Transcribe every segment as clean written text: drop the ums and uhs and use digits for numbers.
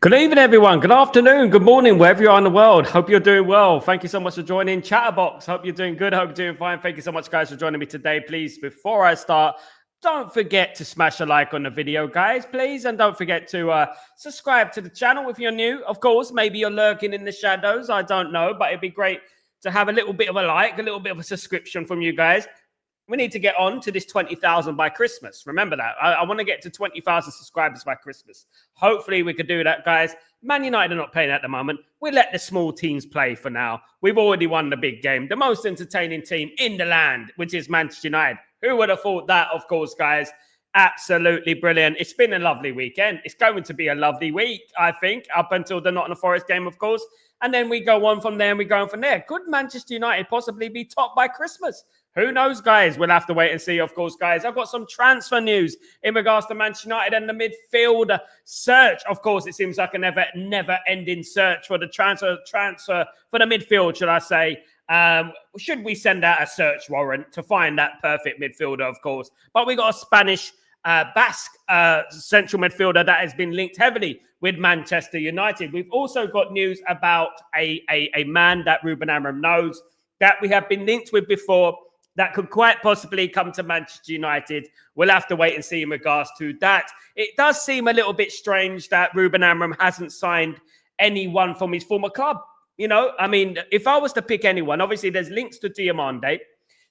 Good evening, everyone. Good afternoon. Good morning, wherever you are in the world. Hope you're doing well. Thank you so much for joining Chatterbox. Hope you're doing good. Hope you're doing fine. Thank you so much, guys, for joining me today. Please, before I start, don't forget to smash a like on the video, guys, please. And don't forget to subscribe to the channel if you're new. Of course, maybe you're lurking in the shadows. I don't know, but it'd be great to have a little bit of a like, a little bit of a subscription from you guys. We need to get on to this 20,000 by Christmas. Remember that. I want to get to 20,000 subscribers by Christmas. Hopefully we could do that, guys. Man United are not playing at the moment. We let the small teams play for now. We've already won the big game. The most entertaining team in the land, which is Manchester United. Who would have thought that, of course, guys? Absolutely brilliant. It's been a lovely weekend. It's going to be a lovely week, I think, up until the Nottingham Forest game, of course. And then we go on from there and we go on from there. Could Manchester United possibly be top by Christmas? Who knows, guys? We'll have to wait and see, of course, guys. I've got some transfer news in regards to Manchester United and the midfield search. Of course, it seems like a never-ending search for the transfer for the midfield, should I say. Should we send out a search warrant to find that perfect midfielder, of course? But we got a Spanish Basque central midfielder that has been linked heavily with Manchester United. We've also got news about a man that Ruben Amorim knows that we have been linked with before that could quite possibly come to Manchester United. We'll have to wait and see in regards to that. It does seem a little bit strange that Ruben Amorim hasn't signed anyone from his former club. You know, I mean, if I was to pick anyone, obviously there's links to Diamande.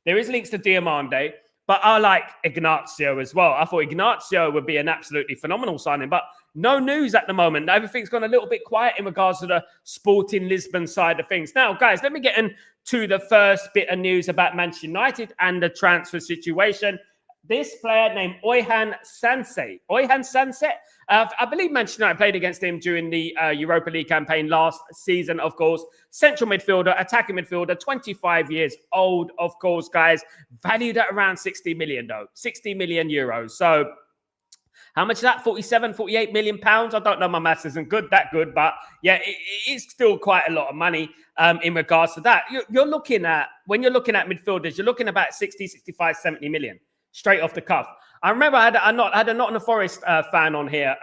There is links to Diamande, but I like Ignacio as well. I thought Ignacio would be an absolutely phenomenal signing, but no news at the moment. Everything's gone a little bit quiet in regards to the Sporting Lisbon side of things. Now, guys, let me get into the first bit of news about Manchester United and the transfer situation. This player named Oyhan Sanse. I believe Manchester United played against him during the Europa League campaign last season, of course. Central midfielder, attacking midfielder, 25 years old, of course, guys. Valued at around 60 million, though. 60 million euros. So how much is that? 47, 48 million pounds? I don't know. My maths isn't that good. But yeah, it is still quite a lot of money in regards to that. You're looking at, when you're looking at midfielders, you're looking about 60, 65, 70 million. Straight off the cuff. I remember I had a Nottingham Forest fan on here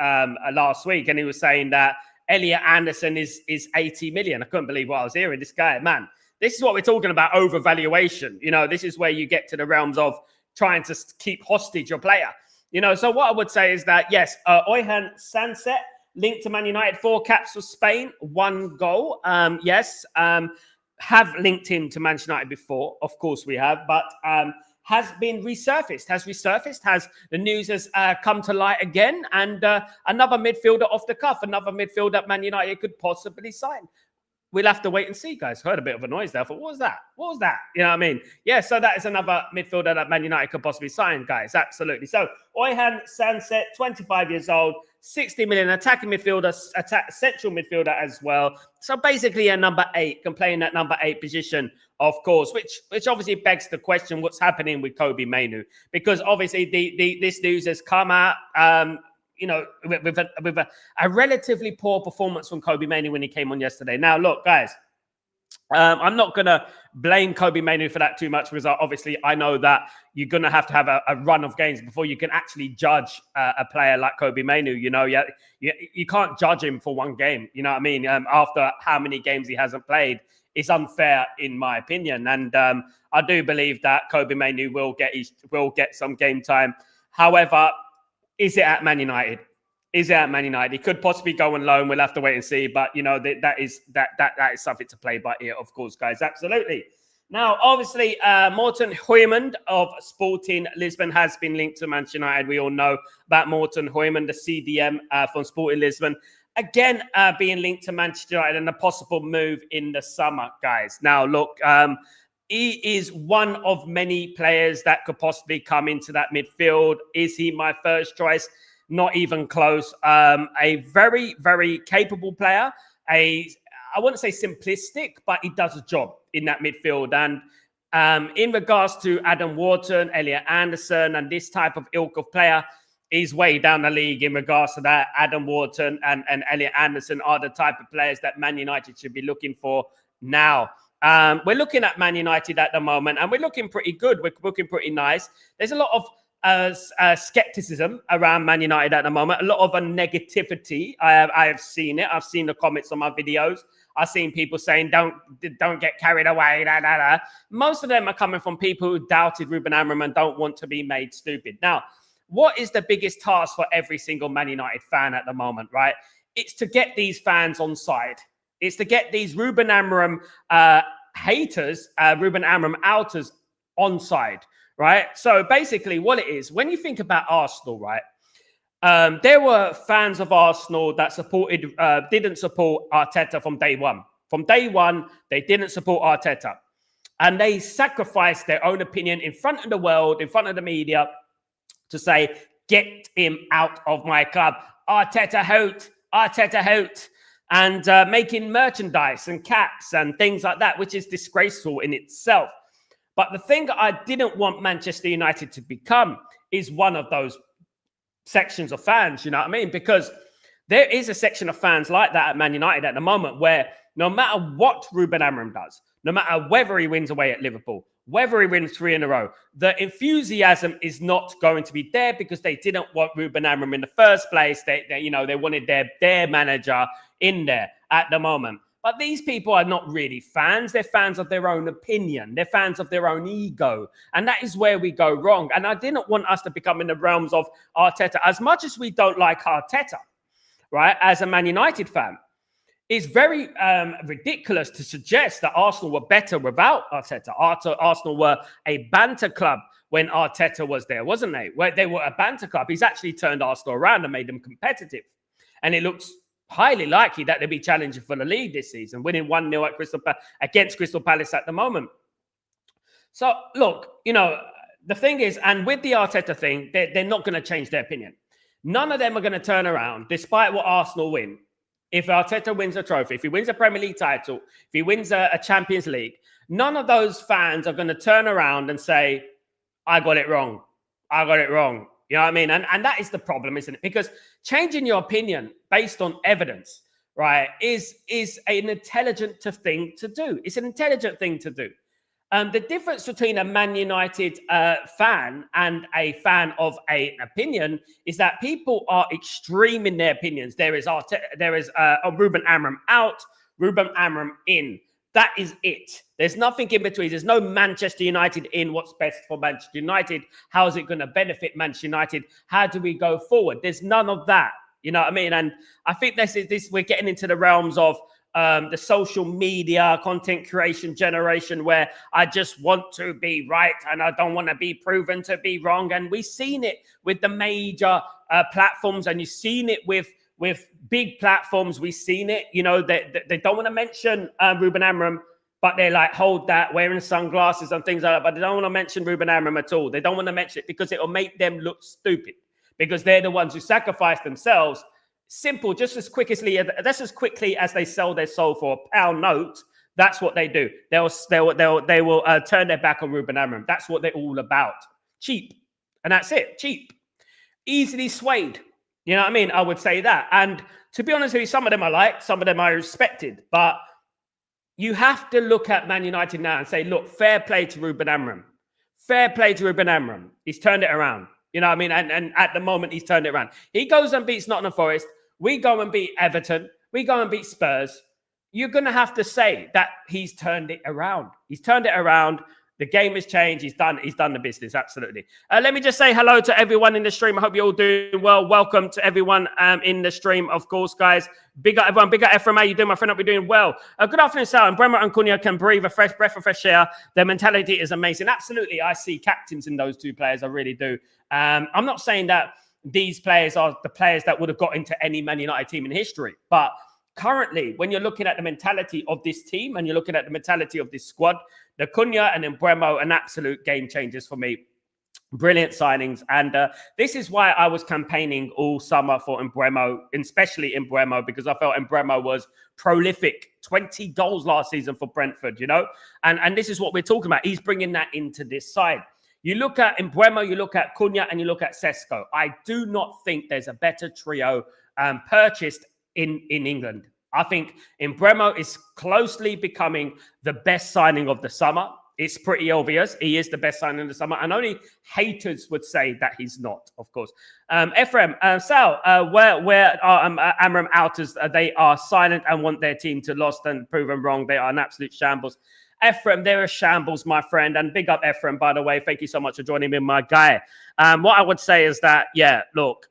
last week, and he was saying that Elliot Anderson is 80 million. I couldn't believe what I was hearing. This guy, man, this is what we're talking about, overvaluation. You know, this is where you get to the realms of trying to keep hostage your player. You know, so what I would say is that, yes, Oyhan Sanset, linked to Man United, 4 caps for Spain, 1 goal. Yes, have linked him to Manchester United before. Of course we have, but has been resurfaced, has the news has come to light again, and another midfielder off the cuff, another midfielder that Man United could possibly sign. We'll have to wait and see, guys. Heard a bit of a noise there. I thought, what was that? What was that? You know what I mean? Yeah, so that is another midfielder that Man United could possibly sign, guys. Absolutely. So, Oyhan Sanset, 25 years old, 60 million, attacking midfielder, central midfielder as well. So, basically a number 8, can play in that number 8 position, of course, which obviously begs the question, what's happening with Kobbie Mainoo? Because obviously this news has come out, you know, with a relatively poor performance from Kobbie Mainoo when he came on yesterday. Now, look, guys, I'm not going to blame Kobbie Mainoo for that too much, because obviously I know that you're going to have a run of games before you can actually judge a player like Kobbie Mainoo. You know, you can't judge him for one game. You know what I mean? After how many games he hasn't played, it's unfair in my opinion. And I do believe that Kobbie Mainoo will get some game time. However, is it at Man United? Is it at Man United? He could possibly go on loan. We'll have to wait and see. But, you know, that is something to play by ear, of course, guys. Absolutely. Now, obviously, Morten Højlund of Sporting Lisbon has been linked to Manchester United. We all know about Morten Højlund, the CDM from Sporting Lisbon. Again, being linked to Manchester United and a possible move in the summer, guys. Now, look, he is one of many players that could possibly come into that midfield. Is he my first choice? Not even close. A very, very capable player. I wouldn't say simplistic, but he does a job in that midfield. And in regards to Adam Wharton, Elliot Anderson, and this type of ilk of player, he's way down the league in regards to that. Adam Wharton and Elliot Anderson are the type of players that Man United should be looking for now. We're looking at Man United at the moment, and we're looking pretty good. We're looking pretty nice. There's a lot of skepticism around Man United at the moment. A lot of negativity. I have seen it. I've seen the comments on my videos. I've seen people saying, don't get carried away. Da, da, da. Most of them are coming from people who doubted Ruben Amorim and don't want to be made stupid. Now, what is the biggest task for every single Man United fan at the moment, right? It's to get these fans on side. It's to get these Ruben Amorim haters, Ruben Amorim outers on side, right? So basically what it is, when you think about Arsenal, right? There were fans of Arsenal that didn't support Arteta from day one. From day one, they didn't support Arteta. And they sacrificed their own opinion in front of the world, in front of the media, to say, get him out of my club. Arteta hoot. And making merchandise and caps and things like that, which is disgraceful in itself. But the thing I didn't want Manchester United to become is one of those sections of fans, you know what I mean? Because there is a section of fans like that at Man United at the moment where no matter what Ruben Amorim does, no matter whether he wins away at Liverpool, whether he wins 3 in a row, the enthusiasm is not going to be there because they didn't want Ruben Amorim in the first place. They wanted their manager in there at the moment. But these people are not really fans. They're fans of their own opinion. They're fans of their own ego. And that is where we go wrong. And I didn't want us to become in the realms of Arteta. As much as we don't like Arteta, right, as a Man United fan, it's very ridiculous to suggest that Arsenal were better without Arteta. Arsenal were a banter club when Arteta was there, wasn't they? Where they were a banter club. He's actually turned Arsenal around and made them competitive. And it looks highly likely that they'll be challenging for the league this season, winning 1-0 against Crystal Palace at the moment. So, look, the thing is, and with the Arteta thing, they're not going to change their opinion. None of them are going to turn around, despite what Arsenal win. If Arteta wins a trophy, if he wins a Premier League title, if he wins a Champions League, none of those fans are going to turn around and say, I got it wrong. I got it wrong. You know what I mean? And that is the problem, isn't it? Because changing your opinion based on evidence, right, is an intelligent thing to do. It's an intelligent thing to do. The difference between a Man United fan and a fan of an opinion is that people are extreme in their opinions. There is a Ruben Amorim out, Ruben Amorim in. That is it. There's nothing in between. There's no Manchester United in. What's best for Manchester United? How is it going to benefit Manchester United? How do we go forward? There's none of that. You know what I mean? And I think we're getting into the realms of the social media content creation generation where I just want to be right and I don't want to be proven to be wrong. And we've seen it with the major platforms, and you've seen it with big platforms. We've seen it, they don't want to mention Ruben Amorim, but they're like, hold that, wearing sunglasses and things like that. But they don't want to mention Ruben Amorim at all. They don't want to mention it because it will make them look stupid, because they're the ones who sacrifice themselves. Simple, just as quickly as they sell their soul for a pound note. That's what they do. They will turn their back on Ruben Amorim. That's what they're all about. Cheap, and that's it. Cheap, easily swayed. You know what I mean? I would say that. And to be honest with you, some of them I like, some of them I respected. But you have to look at Man United now and say, look, fair play to Ruben Amorim. Fair play to Ruben Amorim. He's turned it around. You know what I mean? And at the moment, he's turned it around. He goes and beats Nottingham Forest. We go and beat Everton. We go and beat Spurs. You're going to have to say that he's turned it around. He's turned it around. The game has changed. He's done the business. Absolutely. Let me just say hello to everyone in the stream. I hope you're all doing well. Welcome to everyone in the stream, of course, guys. Big up, everyone. Big up, Ephraim. How you doing, my friend? Hope you're doing well. Good afternoon, Sal. And Bremer and Cunha can breathe a fresh breath of fresh air. Their mentality is amazing. Absolutely. I see captains in those two players. I really do. I'm not saying that these players are the players that would have got into any Man United team in history. But currently, when you're looking at the mentality of this team and you're looking at the mentality of this squad, the Cunha and Mbeumo, an absolute game changers for me. Brilliant signings. And this is why I was campaigning all summer for Mbeumo, especially Mbeumo, because I felt Mbeumo was prolific. 20 goals last season for Brentford, And this is what we're talking about. He's bringing that into this side. You look at Mbeumo, you look at Cunha, and you look at Sesko. I do not think there's a better trio purchased in England. I think Mbeumo is closely becoming the best signing of the summer. It's pretty obvious. He is the best signing of the summer. And only haters would say that he's not, of course. Ephraim, Sal, where are Amorim outers? They are silent and want their team to lost and proven wrong. They are an absolute shambles. Ephraim, they're a shambles, my friend. And big up Ephraim, by the way. Thank you so much for joining me, my guy. What I would say is that, yeah, look,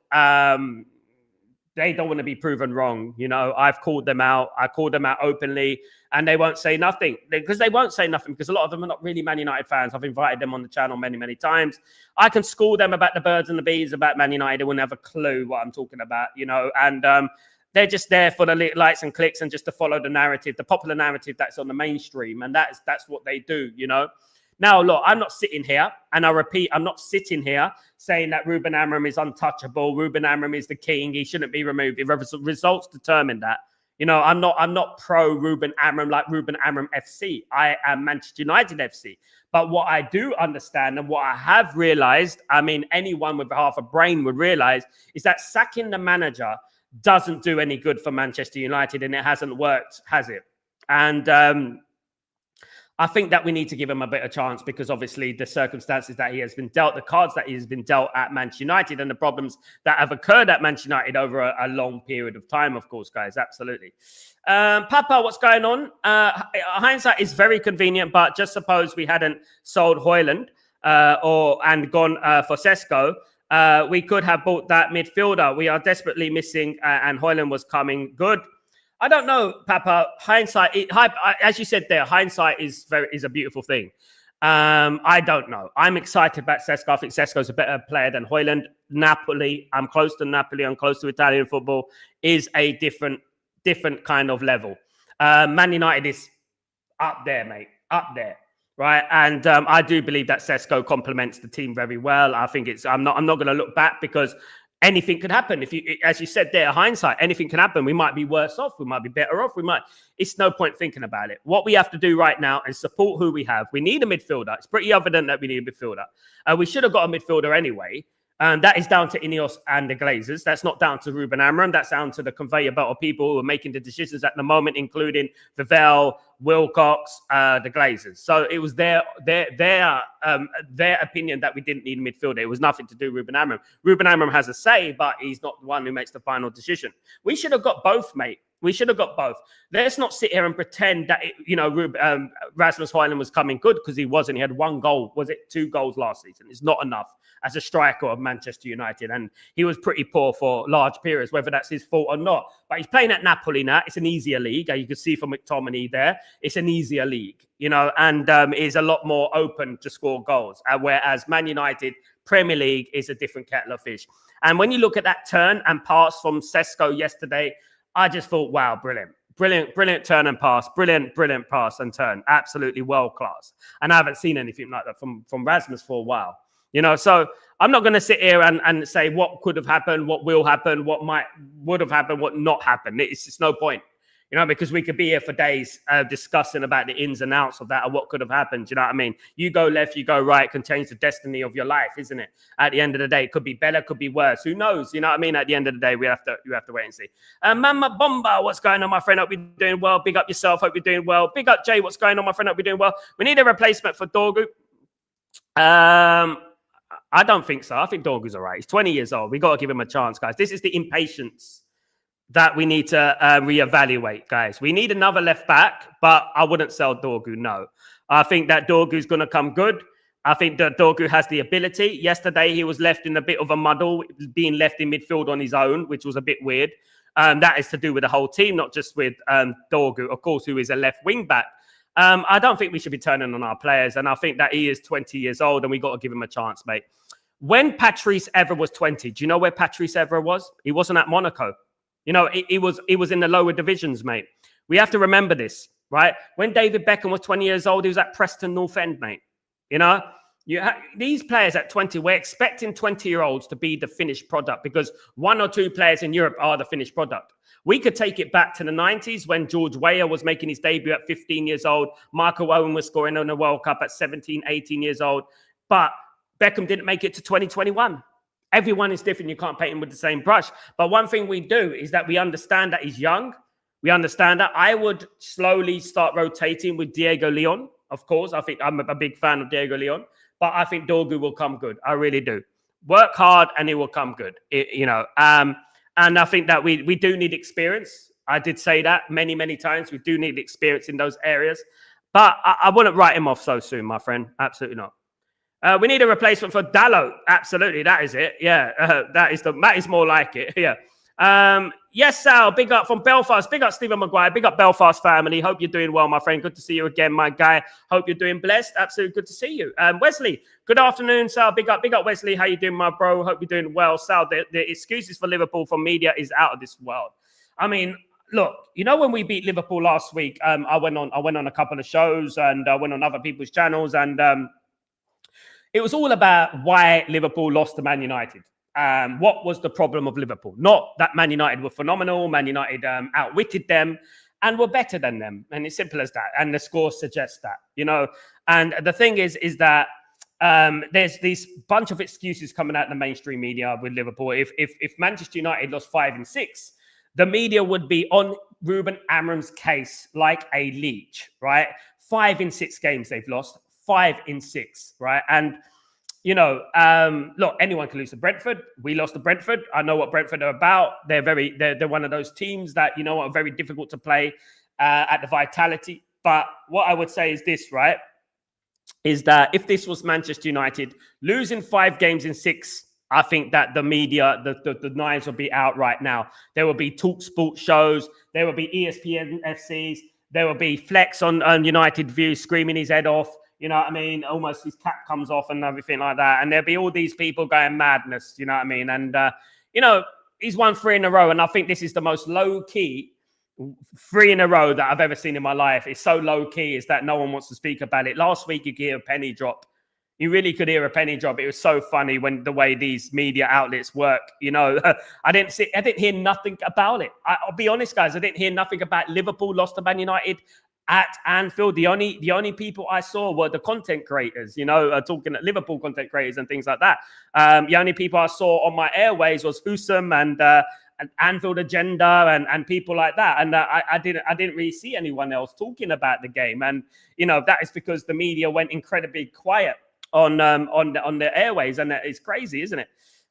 they don't want to be proven wrong. You know, I've called them out. I called them out openly, and they won't say nothing because they won't say nothing because a lot of them are not really Man United fans. I've invited them on the channel many, many times. I can school them about the birds and the bees about Man United. They wouldn't have a clue what I'm talking about, you know, and they're just there for the likes and clicks and just to follow the narrative, the popular narrative that's on the mainstream. And that's what they do, you know. Now, look, I'm not sitting here, and I repeat, I'm not sitting here saying that Ruben Amorim is untouchable. Ruben Amorim is the king. He shouldn't be removed. The results determine that. You know, I'm not pro Ruben Amorim like Ruben Amorim FC. I am Manchester United FC. But what I do understand and what I have realized, I mean, anyone with half a brain would realize, is that sacking the manager doesn't do any good for Manchester United, and it hasn't worked, has it? And I think that we need to give him a bit of chance because obviously the circumstances that he has been dealt, the cards that he has been dealt at Manchester United and the problems that have occurred at Manchester United over a long period of time, of course, guys, absolutely. Papa, what's going on? Hindsight is very convenient, but just suppose we hadn't sold Højlund and gone for Sesko, we could have bought that midfielder. We are desperately missing, and Højlund was coming good. I don't know, Papa. Hindsight, as you said there, hindsight is a beautiful thing. I don't know. I'm excited about Sesko. I think Sesko's a better player than Højlund. Napoli, I'm close to Napoli. I'm close to Italian football. Is a different kind of level. Man United is up there, mate. Up there, right? And I do believe that Sesko complements the team very well. I think I'm not going to look back because anything could happen. If you, as you said there, hindsight, anything can happen. We might be worse off. We might be better off. It's no point thinking about it. What we have to do right now is support who we have. We need a midfielder. It's pretty evident that we need a midfielder. We should have got a midfielder anyway. And that is down to Ineos and the Glazers. That's not down to Ruben Amorim. That's down to the conveyor belt of people who are making the decisions at the moment, including Vivell, Wilcox, the Glazers. So it was their opinion that we didn't need a midfielder. It was nothing to do with Ruben Amorim. Ruben Amorim has a say, but he's not the one who makes the final decision. We should have got both, mate. We should have got both. Let's not sit here and pretend that, Rasmus Højlund was coming good because he wasn't. He had 1 goal. Was it 2 goals last season? It's not enough as a striker of Manchester United. And he was pretty poor for large periods, whether that's his fault or not. But he's playing at Napoli now. It's an easier league. You can see from McTominay there. It's an easier league, and is a lot more open to score goals. Whereas Man United Premier League is a different kettle of fish. And when you look at that turn and pass from Sesko yesterday, I just thought, wow, brilliant turn and pass. Brilliant pass and turn. Absolutely world class. And I haven't seen anything like that from Rasmus for a while. So I'm not going to sit here and say what could have happened, what will happen, what would have happened, what not happened. It's just no point, because we could be here for days discussing about the ins and outs of that and what could have happened. You know what I mean? You go left, you go right, can change the destiny of your life, isn't it? At the end of the day, it could be better, could be worse. Who knows? You know what I mean? At the end of the day, you have to wait and see. Mama Bomba, what's going on, my friend? Hope you're doing well. Big up yourself. Hope you're doing well. Big up Jay. What's going on, my friend? Hope you're doing well. We need a replacement for Dorgu. I don't think so. I think Dorgu's all right. He's 20 years old. We got to give him a chance, guys. This is the impatience that we need to reevaluate, guys. We need another left back, but I wouldn't sell Dorgu, no. I think that Dorgu's going to come good. I think that Dorgu has the ability. Yesterday, he was left in a bit of a muddle, being left in midfield on his own, which was a bit weird. That is to do with the whole team, not just with Dorgu, of course, who is a left wing back. I don't think we should be turning on our players, and I think that he is 20 years old, and we got to give him a chance, mate. When Patrice Evra was 20, do you know where Patrice Evra was? He wasn't at Monaco. It was in the lower divisions, mate. We have to remember this, right? When David Beckham was 20 years old, he was at Preston North End, mate. These players at 20, we're expecting 20-year-olds to be the finished product because 1 or 2 players in Europe are the finished product. We could take it back to the 90s when George Weah was making his debut at 15 years old. Michael Owen was scoring on the World Cup at 17, 18 years old. But Beckham didn't make it to 2021. Everyone is different. You can't paint him with the same brush. But one thing we do is that we understand that he's young. We understand that. I would slowly start rotating with Diego Leon. of course. I think I'm a big fan of Diego Leon, but I think Dorgu will come good. I really do. Work hard and it will come good. And I think that we do need experience. I did say that many, many times. We do need experience in those areas. But I wouldn't write him off so soon, my friend. Absolutely not. We need a replacement for Dalot. Absolutely, that is it. Yeah, that is more like it. Yeah. Yes, Sal. Big up from Belfast. Big up Stephen Maguire. Big up Belfast family. Hope you're doing well, my friend. Good to see you again, my guy. Hope you're doing blessed. Absolutely good to see you. Wesley. Good afternoon, Sal. Big up, Wesley. How you doing, my bro? Hope you're doing well, Sal. The excuses for Liverpool from media is out of this world. I mean, look, when we beat Liverpool last week, I went on a couple of shows and I went on other people's channels, and it was all about why Liverpool lost to Man United. What was the problem of Liverpool? Not that Man United were phenomenal. Man United outwitted them and were better than them, and it's simple as that. And the score suggests that, And the thing is that there's this bunch of excuses coming out in the mainstream media with Liverpool. If Manchester United lost 5 and 6. The media would be on Ruben Amorim's case like a leech, right? 5 in 6 games they've lost, 5 in 6, right? And, look, anyone can lose to Brentford. We lost to Brentford. I know what Brentford are about. They're one of those teams that, are very difficult to play at the Vitality. But what I would say is this, right? Is that if this was Manchester United losing 5 games in 6, I think that the media, the knives will be out right now. There will be Talk Sport shows. There will be ESPN FCs. There will be Flex on United View screaming his head off. You know what I mean? Almost his cap comes off and everything like that. And there'll be all these people going madness. You know what I mean? And, he's won 3 in a row. And I think this is the most low-key 3 in a row that I've ever seen in my life. It's so low-key is that no one wants to speak about it. Last week, you could hear a penny drop. You really could hear a penny drop. It was so funny when the way these media outlets work. I didn't hear nothing about it. I'll be honest, guys. I didn't hear nothing about Liverpool lost to Man United at Anfield. The only people I saw were the content creators. Talking at Liverpool content creators and things like that. The only people I saw on my airways was Husam and Anfield Agenda and people like that. And I didn't really see anyone else talking about the game. And that is because the media went incredibly quiet on the airways, and it's crazy, isn't it?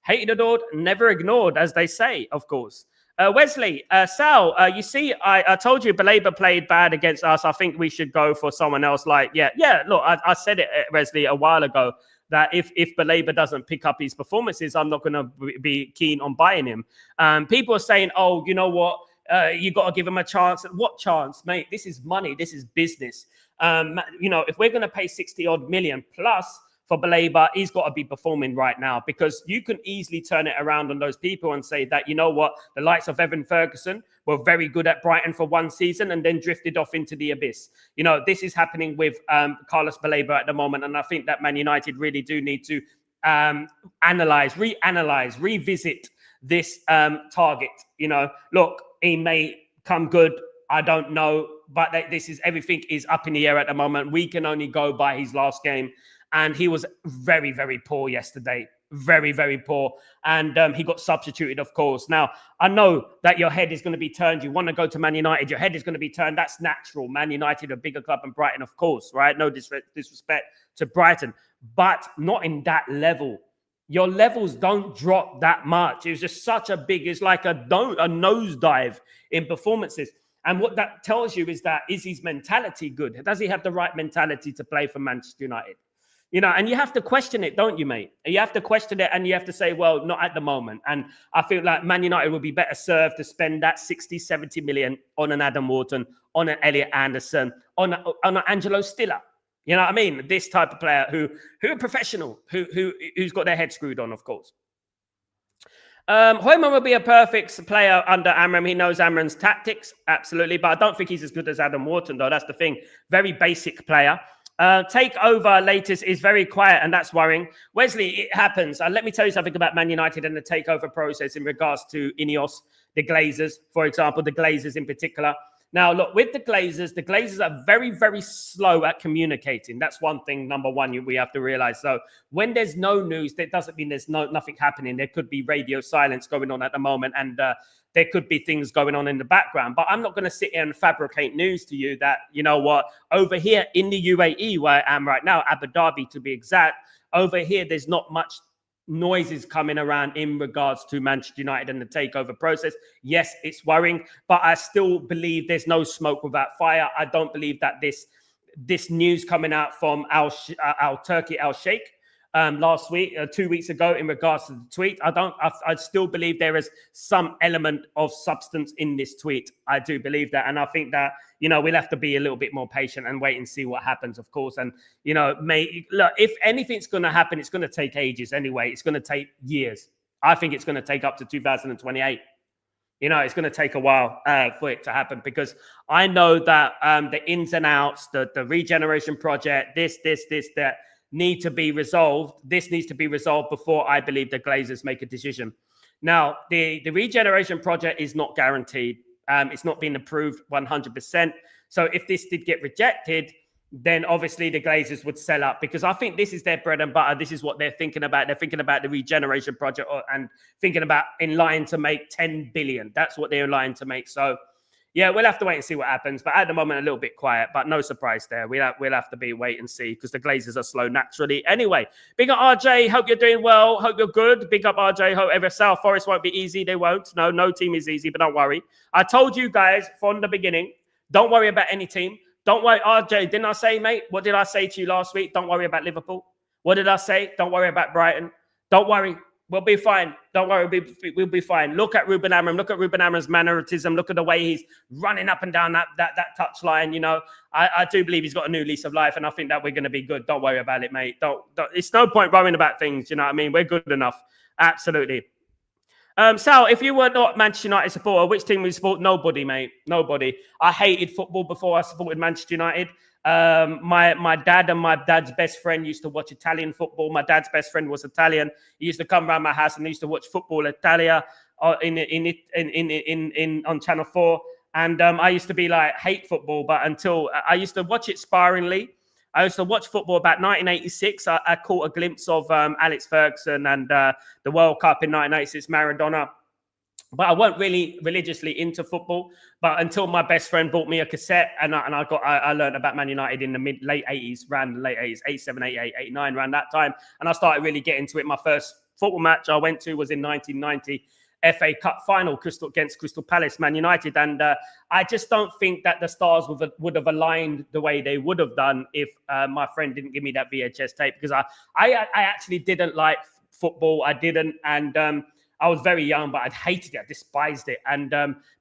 Hated, adored, never ignored, as they say, of course. Wesley, Sal, you see, I told you Belabor played bad against us. I think we should go for someone else. Look, I said it, Wesley, a while ago, that if Belabor doesn't pick up his performances, I'm not going to be keen on buying him. People are saying, oh, you know what? You got to give him a chance. What chance, mate? This is money. This is business. If we're going to pay 60-odd million plus for Belabor, he's got to be performing right now, because you can easily turn it around on those people and say that, the likes of Evan Ferguson were very good at Brighton for 1 season and then drifted off into the abyss. This is happening with Carlos Belabor at the moment. And I think that Man United really do need to reanalyze, revisit this target. Look, he may come good. I don't know, but everything is up in the air at the moment. We can only go by his last game. And he was very, very poor yesterday. Very, very poor. And he got substituted, of course. Now, I know that your head is going to be turned. You want to go to Man United. Your head is going to be turned. That's natural. Man United, a bigger club than Brighton, of course, right? No disrespect to Brighton, but not in that level. Your levels don't drop that much. It was just such a big, it's like a nosedive in performances. And what that tells you is his mentality good? Does he have the right mentality to play for Manchester United? And you have to question it, don't you, mate? You have to question it, and you have to say, well, not at the moment. And I feel like Man United would be better served to spend that 60, 70 million on an Adam Wharton, on an Elliot Anderson, on an Angelo Stiller. You know what I mean? This type of player who are professional, who's got their head screwed on, of course. Hoyman will be a perfect player under Amorim. He knows Amorim's tactics, absolutely. But I don't think he's as good as Adam Wharton, though. That's the thing. Very basic player. Takeover latest is very quiet, and that's worrying. Wesley, it happens. Let me tell you something about Man United and the takeover process in regards to Ineos, the Glazers, for example, the Glazers in particular. Now, look, with the Glazers are very, very slow at communicating. That's one thing, number one, we have to realize. So when there's no news, that doesn't mean there's nothing happening. There could be radio silence going on at the moment, and there could be things going on in the background. But I'm not going to sit here and fabricate news to you that, you know what, over here in the UAE, where I am right now, Abu Dhabi to be exact, over here, there's not much noises coming around in regards to Manchester United and the takeover process. Yes, it's worrying, but I still believe there's no smoke without fire. I don't believe that this news coming out from Al Turkey Al Sheikh last week, 2 weeks ago, in regards to the tweet, I still believe there is some element of substance in this tweet. I do believe that, and I think that, you know, we'll have to be a little bit more patient and wait and see what happens, of course. And, you know, look, if anything's going to happen, it's going to take ages anyway. It's going to take years. I think it's going to take up to 2028. You know, it's going to take a while for it to happen, because I know that the ins and outs, the regeneration project, that need to be resolved. This needs to be resolved before I believe the Glazers make a decision. Now, the regeneration project is not guaranteed. It's not been approved 100%. So if this did get rejected, then obviously the Glazers would sell up, because I think this is their bread and butter. This is what they're thinking about. They're thinking about the regeneration project and thinking about in line to make 10 billion. That's what they're in line to make. So yeah, we'll have to wait and see what happens. But at the moment, a little bit quiet, but no surprise there. We'll have to wait and see, because the Glazers are slow naturally. Anyway, big up RJ. Hope you're doing well. Hope you're good. Big up RJ. Hope ever South Forest won't be easy. They won't. No team is easy, but don't worry. I told you guys from the beginning, don't worry about any team. Don't worry, RJ. Didn't I say, mate? What did I say to you last week? Don't worry about Liverpool. What did I say? Don't worry about Brighton. Don't worry. We'll be fine. Don't worry. We'll be fine. Look at Ruben Amorim. Look at Ruben Amorim's mannerism. Look at the way he's running up and down that touch line. You know, I do believe he's got a new lease of life, and I think that we're going to be good. Don't worry about it, mate. Don't. It's no point worrying about things. You know what I mean? We're good enough. Absolutely. Sal, if you were not Manchester United supporter, which team would you support? Nobody, mate. Nobody. I hated football before I supported Manchester United. My dad and my dad's best friend used to watch Italian football. My dad's best friend was Italian. He used to come around my house and he used to watch Football Italia on Channel 4. And I used to be like, hate football, but until I used to watch it sparingly. I used to watch football about 1986. I caught a glimpse of Alex Ferguson and the World Cup in 1986, Maradona. But I wasn't really religiously into football. But until my best friend bought me a cassette, and I learned about Man United in the late 80s, around the late 80s, 87, 88, 89, around that time. And I started really getting into it. My first football match I went to was in 1990. FA Cup final against Crystal Palace, Man United. And I just don't think that the stars would have aligned the way they would have done if my friend didn't give me that VHS tape, because I actually didn't like football. I didn't. And I was very young, but I hated it. I despised it, and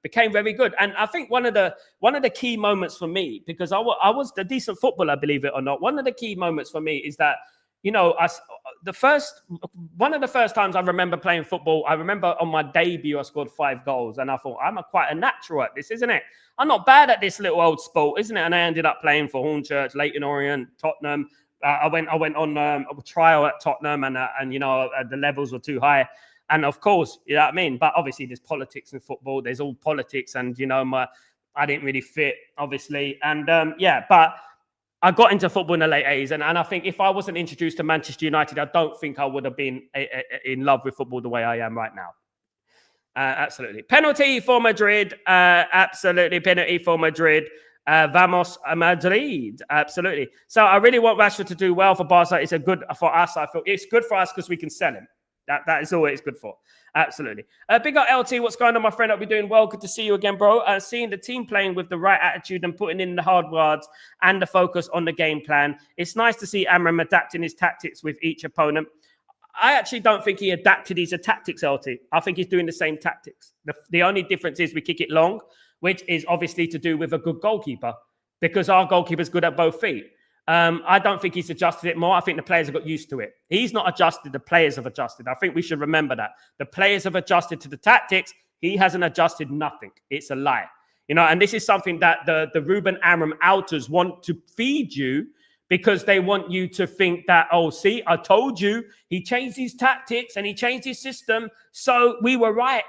became very good. And I think one of the key moments for me, because I was a decent footballer, believe it or not, one of the key moments for me is that, you know, one of the first times I remember playing football, I remember on my debut, I scored 5 goals. And I thought, I'm quite a natural at this, isn't it? I'm not bad at this little old sport, isn't it? And I ended up playing for Hornchurch, Leyton Orient, Tottenham. I went on a trial at Tottenham, and you know, the levels were too high. And of course, you know what I mean? But obviously there's politics in football. There's all politics. And, you know, I didn't really fit, obviously. And but I got into football in the late 80s. And I think if I wasn't introduced to Manchester United, I don't think I would have been in love with football the way I am right now. Absolutely. Penalty for Madrid. Absolutely. Penalty for Madrid. Vamos Madrid. Absolutely. So I really want Rashford to do well for Barca. It's good for us. I feel it's good for us because we can sell him. That is always good for. Absolutely. Big up LT. What's going on, my friend? I'll be doing well. Good to see you again, bro. Seeing the team playing with the right attitude and putting in the hard yards and the focus on the game plan. It's nice to see Amorim adapting his tactics with each opponent. I actually don't think he adapted his tactics, LT. I think he's doing the same tactics. The only difference is we kick it long, which is obviously to do with a good goalkeeper, because our goalkeeper's good at both feet. I don't think he's adjusted it more. I think the players have got used to it. He's not adjusted. The players have adjusted. I think we should remember that. The players have adjusted to the tactics. He hasn't adjusted nothing. It's a lie. You know, and this is something that the Ruben Amorim outers want to feed you, because they want you to think that, oh, see, I told you, he changed his tactics and he changed his system, so we were right.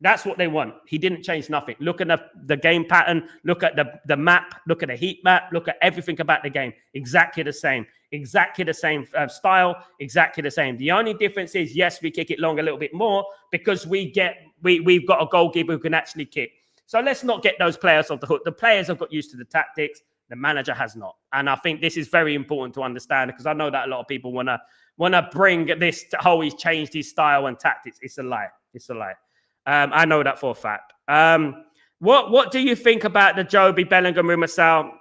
That's what they want. He didn't change nothing. Look at the game pattern. Look at the map. Look at the heat map. Look at everything about the game. Exactly the same. Exactly the same style. Exactly the same. The only difference is, yes, we kick it long a little bit more because we've got a goalkeeper who can actually kick. So let's not get those players off the hook. The players have got used to the tactics. The manager has not. And I think this is very important to understand because I know that a lot of people want to bring this to how he's changed his style and tactics. It's a lie. It's a lie. I know that for a fact. What do you think about the Joby Bellingham rumour, Sal?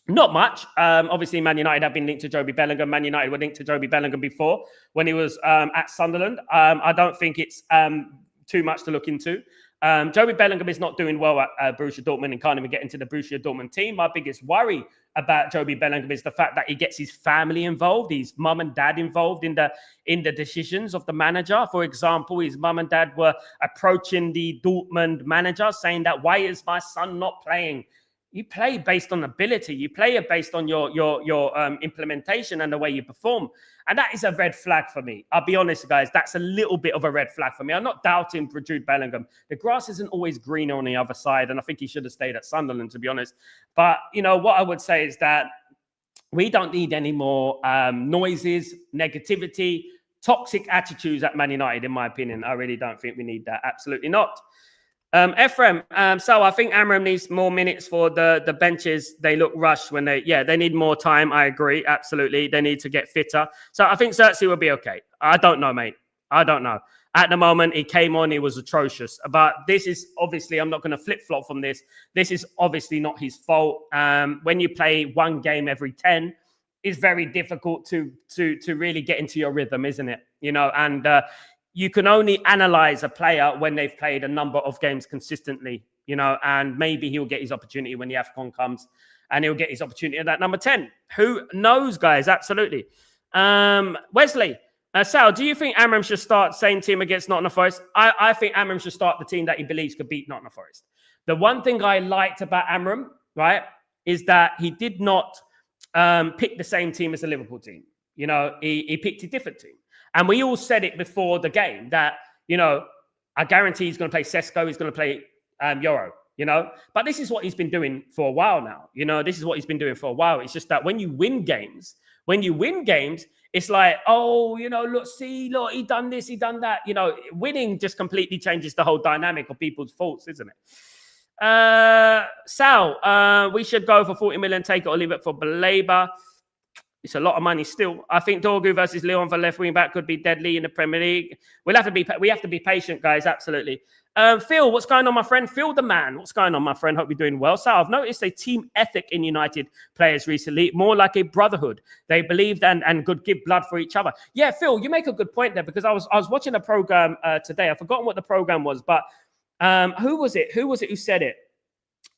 Not much. Obviously, Man United have been linked to Joby Bellingham. Man United were linked to Joby Bellingham before when he was at Sunderland. I don't think it's too much to look into. Joby Bellingham is not doing well at Borussia Dortmund and can't even get into the Borussia Dortmund team. My biggest worry about Joby Bellingham is the fact that he gets his family involved, his mum and dad involved in the decisions of the manager. For example, his mum and dad were approaching the Dortmund manager saying that, why is my son not playing? You play based on ability. You play based on your implementation and the way you perform. And that is a red flag for me. I'll be honest, guys. That's a little bit of a red flag for me. I'm not doubting Jude Bellingham. The grass isn't always greener on the other side. And I think he should have stayed at Sunderland, to be honest. But, what I would say is that we don't need any more noises, negativity, toxic attitudes at Man United, in my opinion. I really don't think we need that. Absolutely not. Ephraim, so I think Amorim needs more minutes for the benches. They look rushed when they need more time. I agree. Absolutely. They need to get fitter. So I think Xerxes will be okay. I don't know, mate. I don't know. At the moment, he came on, he was atrocious. But this is obviously, I'm not going to flip-flop from this. This is obviously not his fault. When you play one game every 10, it's very difficult to really get into your rhythm, isn't it? And you can only analyze a player when they've played a number of games consistently, and maybe he'll get his opportunity when the AFCON comes and he'll get his opportunity at that number 10. Who knows, guys? Absolutely. Wesley, Sal, do you think Amorim should start same team against Nottingham Forest? I think Amorim should start the team that he believes could beat Nottingham Forest. The one thing I liked about Amorim, right, is that he did not pick the same team as the Liverpool team. He picked a different team. And we all said it before the game that, I guarantee he's going to play Sesko, he's going to play Euro, But this is what he's been doing for a while now. This is what he's been doing for a while. It's just that when you win games, it's like, look, he done this, he done that. Winning just completely changes the whole dynamic of people's thoughts, isn't it? Sal, we should go for 40 million, take it or leave it for Baleba. It's a lot of money still. I think Dorgu versus Leon for left wing back could be deadly in the Premier League. We have to be patient, guys. Absolutely. Phil, what's going on, my friend? Phil the man. What's going on, my friend? Hope you're doing well. So I've noticed a team ethic in United players recently, more like a brotherhood. They believed and could give blood for each other. Yeah, Phil, you make a good point there because I was watching a program today. I've forgotten what the program was, but who was it who said it?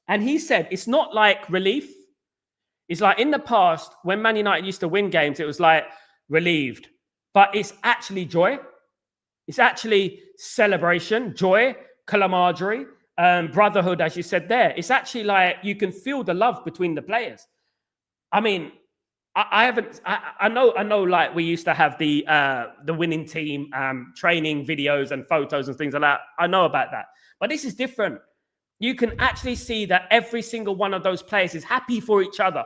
And he said it's not like relief. It's like in the past, when Man United used to win games, it was like relieved. But it's actually joy. It's actually celebration, joy, camaraderie, brotherhood, as you said there. It's actually like you can feel the love between the players. I mean, I know like we used to have the winning team training videos and photos and things like that. I know about that. But this is different. You can actually see that every single one of those players is happy for each other.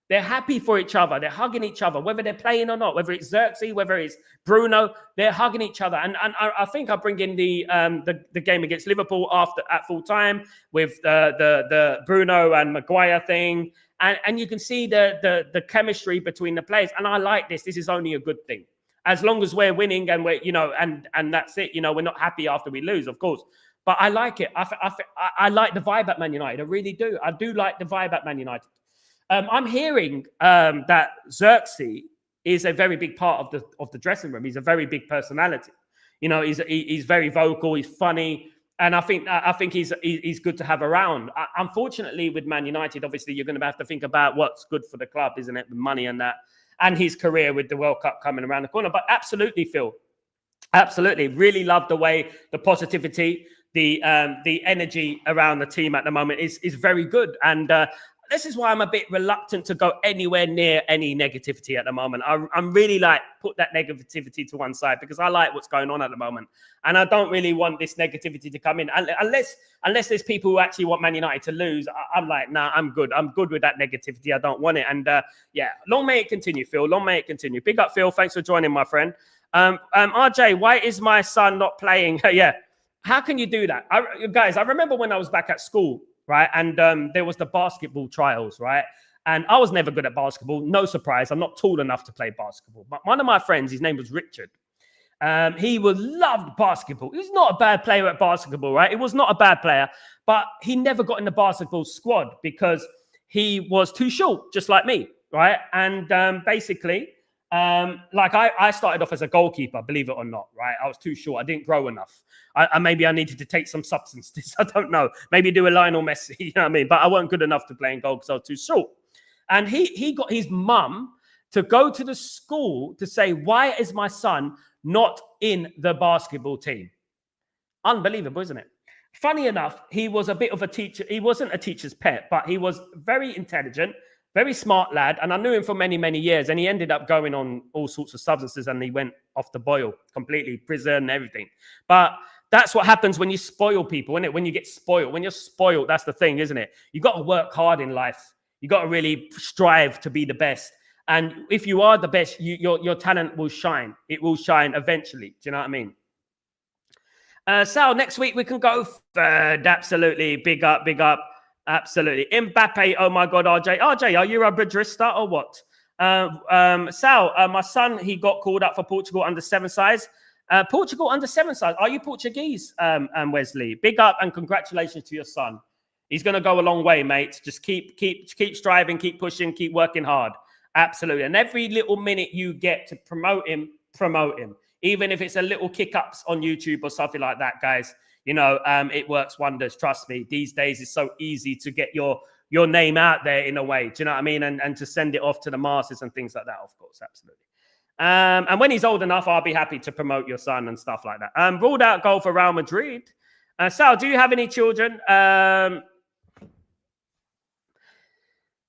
They're happy for each other. They're hugging each other, whether they're playing or not, whether it's Xerxes, whether it's Bruno, they're hugging each other. And I think I bring in the game against Liverpool at full time with the Bruno and Maguire thing. And you can see the chemistry between the players. And I like this. This is only a good thing. As long as we're winning and we're, and that's it. We're not happy after we lose, of course. But I like it. I like the vibe at Man United. I really do. I do like the vibe at Man United. I'm hearing that Xerxes is a very big part of the dressing room. He's a very big personality. He's very vocal. He's funny, and I think he's good to have around. Unfortunately, with Man United, obviously you're going to have to think about what's good for the club, isn't it? The money and that, and his career with the World Cup coming around the corner. But absolutely, Phil, absolutely, really love the way the positivity, the energy around the team at the moment is very good. And this is why I'm a bit reluctant to go anywhere near any negativity at the moment. I'm really like put that negativity to one side because I like what's going on at the moment, and I don't really want this negativity to come in unless there's people who actually want Man United to lose. I'm like, nah, I'm good. I'm good with that negativity. I don't want it. And yeah, long may it continue, Phil. Long may it continue. Big up, Phil. Thanks for joining, my friend. RJ, why is my son not playing? Yeah, how can you do that, guys? I remember when I was back at school. Right. And there was the basketball trials. Right. And I was never good at basketball. No surprise. I'm not tall enough to play basketball. But one of my friends, his name was Richard. He loved basketball. He was not a bad player at basketball. Right. He was not a bad player. But he never got in the basketball squad because he was too short, just like me. Right. And basically, like I started off as a goalkeeper, believe it or not, right? I was too short. I didn't grow enough. Maybe I needed to take some substances. I don't know. Maybe do a Lionel Messi, you know what I mean? But I wasn't good enough to play in goal because I was too short. And he got his mum to go to the school to say, why is my son not in the basketball team? Unbelievable, isn't it? Funny enough, he was a bit of a teacher. He wasn't a teacher's pet, but he was very intelligent, very smart lad, and I knew him for many, many years, and he ended up going on all sorts of substances, and he went off the boil completely, prison and everything. But that's what happens when you spoil people, isn't it? When you get spoiled. When you're spoiled, that's the thing, isn't it? You got to work hard in life. You got to really strive to be the best. And if you are the best, your talent will shine. It will shine eventually. Do you know what I mean? Sal, next week we can go third. Absolutely. Big up, big up. Absolutely. Mbappe, oh my God, RJ. RJ, are you a Madridista or what? Sal, my son, he got called up for Portugal under 7 size. Portugal under 7 size. Are you Portuguese, Wesley? Big up and congratulations to your son. He's going to go a long way, mate. Just keep striving, keep pushing, keep working hard. Absolutely. And every little minute you get to promote him. Even if it's a little kick-ups on YouTube or something like that, guys. You know, it works wonders. Trust me. These days, it's so easy to get your name out there in a way. Do you know what I mean? And to send it off to the masses and things like that, of course. Absolutely. And when he's old enough, I'll be happy to promote your son and stuff like that. Ruled out goal for Real Madrid. Sal, do you have any children?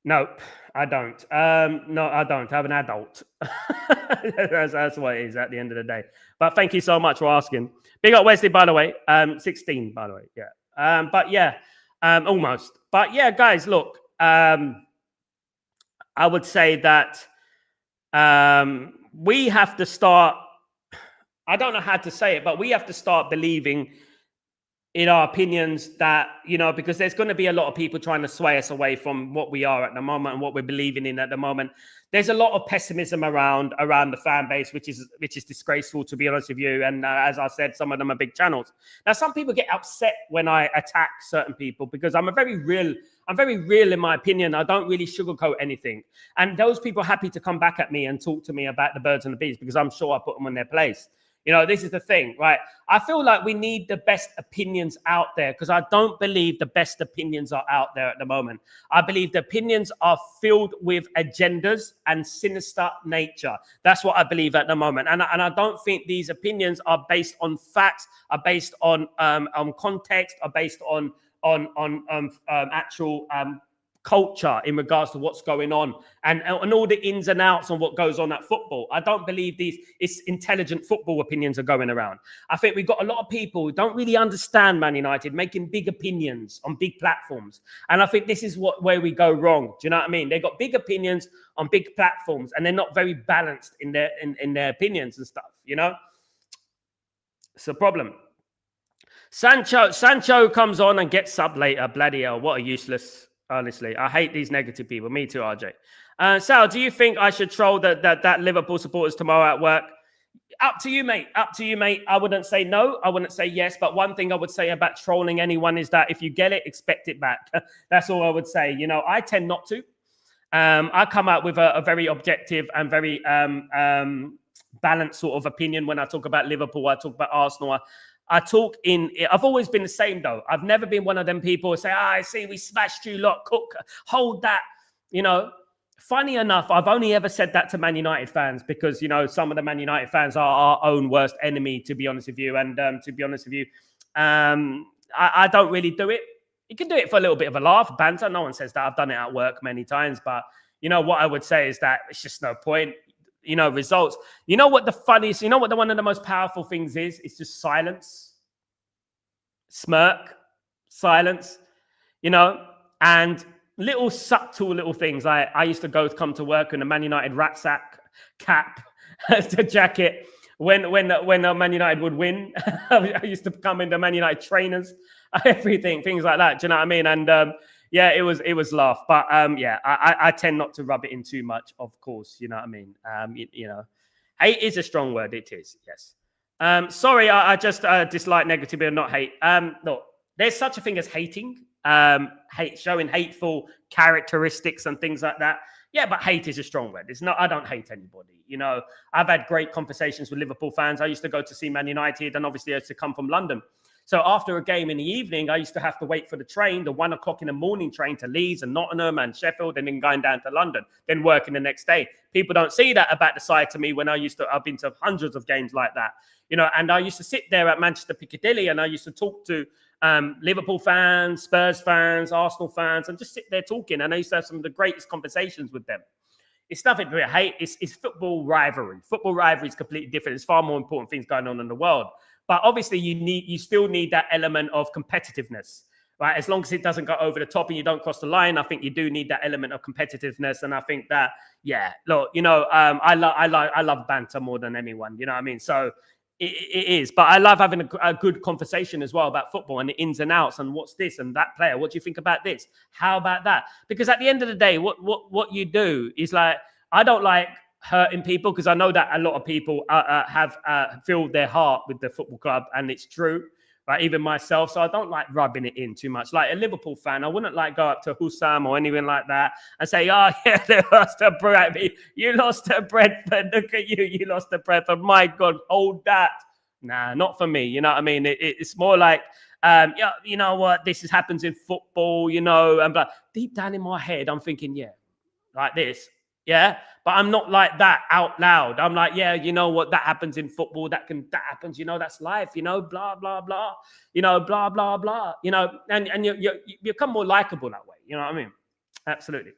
Nope, I don't. No, I don't. I have an adult. that's what it is at the end of the day. But thank you so much for asking. Big up Wesley, by the way. 16, by the way. Yeah. But yeah, almost. But yeah, guys, look. I would say that we have to start. I don't know how to say it, but we have to start believing in our opinions that, you know, because there's going to be a lot of people trying to sway us away from what we are at the moment and what we're believing in at the moment. There's a lot of pessimism around the fan base, which is disgraceful, to be honest with you. And as I said, some of them are big channels. Now, some people get upset when I attack certain people because I'm very real in my opinion. I don't really sugarcoat anything. And those people are happy to come back at me and talk to me about the birds and the bees because I'm sure I put them in their place. You know, this is the thing, right? I feel like we need the best opinions out there because I don't believe the best opinions are out there at the moment. I believe the opinions are filled with agendas and sinister nature. That's what I believe at the moment. And I don't think these opinions are based on facts, are based on context, are based on actual culture in regards to what's going on and all the ins and outs on what goes on at football. I don't believe it's intelligent football opinions are going around. I think we've got a lot of people who don't really understand Man United making big opinions on big platforms. And I think this is where we go wrong. Do you know what I mean? They've got big opinions on big platforms and they're not very balanced in their opinions and stuff, you know? It's a problem. Sancho comes on and gets sub later. Bloody hell, what a useless. Honestly, I hate these negative people. Me too, RJ. Sal, do you think I should troll that Liverpool supporters tomorrow at work? Up to you, mate. Up to you, mate. I wouldn't say no. I wouldn't say yes. But one thing I would say about trolling anyone is that if you get it, expect it back. That's all I would say. You know, I tend not to. I come out with a very objective and very balanced sort of opinion when I talk about Liverpool. I talk about Arsenal. I've always been the same though. I've never been one of them people who say, I see we smashed you lot, cook, hold that. You know, funny enough, I've only ever said that to Man United fans because, you know, some of the Man United fans are our own worst enemy, to be honest with you. And to be honest with you, I don't really do it. You can do it for a little bit of a laugh, banter. No one says that. I've done it at work many times, but what I would say is that it's just no point. Results. What the funniest, what one of the most powerful things is? It's just silence, smirk, silence, and little subtle little things. I used to come to work in a Man United rat sack cap, the jacket. When Man United would win, I used to come in the Man United trainers, everything, things like that. Do you know what I mean? And it was laugh. But I tend not to rub it in too much, of course. You know what I mean? Hate is a strong word. It is, yes. Sorry, I just dislike negativity and not hate. Look, there's such a thing as hating, showing hateful characteristics and things like that. Yeah, but hate is a strong word. It's not. I don't hate anybody. I've had great conversations with Liverpool fans. I used to go to see Man United, and obviously I used to come from London. So after a game in the evening, I used to have to wait for the train, the 1 o'clock in the morning train to Leeds and Nottingham and Sheffield, and then going down to London, then working the next day. People don't see that about the side to me when I've been to hundreds of games like that, and I used to sit there at Manchester Piccadilly and I used to talk to Liverpool fans, Spurs fans, Arsenal fans, and just sit there talking. And I used to have some of the greatest conversations with them. It's nothing to hate. It's football rivalry. Football rivalry is completely different. There's far more important things going on in the world. But obviously, you still need that element of competitiveness, right? As long as it doesn't go over the top and you don't cross the line, I think you do need that element of competitiveness. And I think that, look, I love banter more than anyone. You know what I mean? So it is. But I love having a good conversation as well about football and the ins and outs and what's this and that player. What do you think about this? How about that? Because at the end of the day, what you do is like, I don't like hurting people, because I know that a lot of people have filled their heart with the football club, and it's true, right? Even myself. So I don't like rubbing it in too much. Like a Liverpool fan, I wouldn't like go up to Hussam or anything like that and say, oh, yeah, they lost to Brentford. You lost to Brentford. Look at you. You lost to Brentford. My God, hold that. Nah, not for me. You know what I mean? It's more like, you know what? This happens in football, but deep down in my head, I'm thinking, yeah, like this. Yeah, but I'm not like that out loud. I'm like, yeah, you know what? That happens in football. That happens. That's life. Blah blah blah. Blah blah blah. And you become more likable that way. You know what I mean? Absolutely.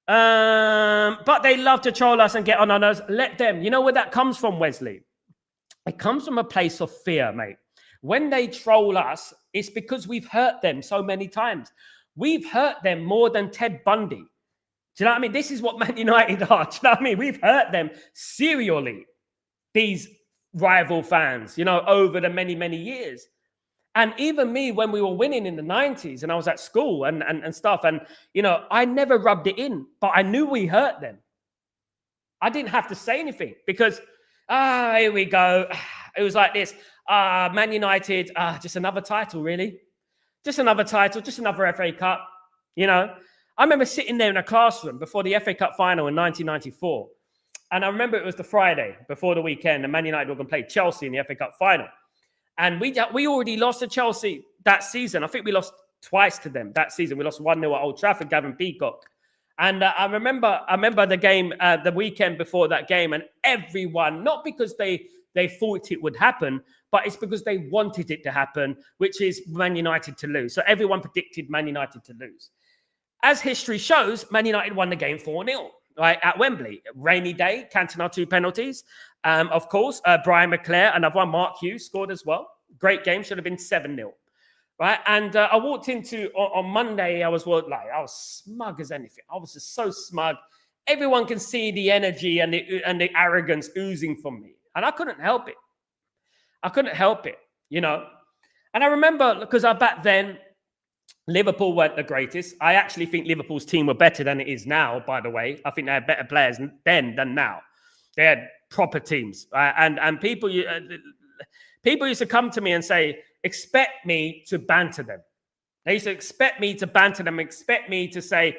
But they love to troll us and get on our nerves. Let them. You know where that comes from, Wesley? It comes from a place of fear, mate. When they troll us, it's because we've hurt them so many times. We've hurt them more than Ted Bundy. Do you know what I mean? This is what Man United are. Do you know what I mean? We've hurt them serially, these rival fans, over the many, many years. And even me, when we were winning in the 90s and I was at school and stuff, and, I never rubbed it in, but I knew we hurt them. I didn't have to say anything because, here we go. It was like this. Man United, just another title, really. Just another title, just another FA Cup, I remember sitting there in a classroom before the FA Cup final in 1994. And I remember it was the Friday before the weekend, and Man United were going to play Chelsea in the FA Cup final. And we already lost to Chelsea that season. I think we lost twice to them that season. We lost 1-0 at Old Trafford, Gavin Peacock. And I remember the game, the weekend before that game, and everyone, not because they thought it would happen, but it's because they wanted it to happen, which is Man United to lose. So everyone predicted Man United to lose. As history shows, Man United won the game 4-0, right, at Wembley. Rainy day, Cantona 2 penalties. Of course, Brian McClare, another one, Mark Hughes scored as well. Great game, should have been 7-0, right? And I walked into, on Monday, I was smug as anything. I was just so smug. Everyone can see the energy and the arrogance oozing from me. And I couldn't help it. And I remember, because back then, Liverpool weren't the greatest. I actually think Liverpool's team were better than it is now, by the way. I think they had better players then than now. They had proper teams. And people used to come to me and say, expect me to banter them. They used to expect me to banter them, expect me to say,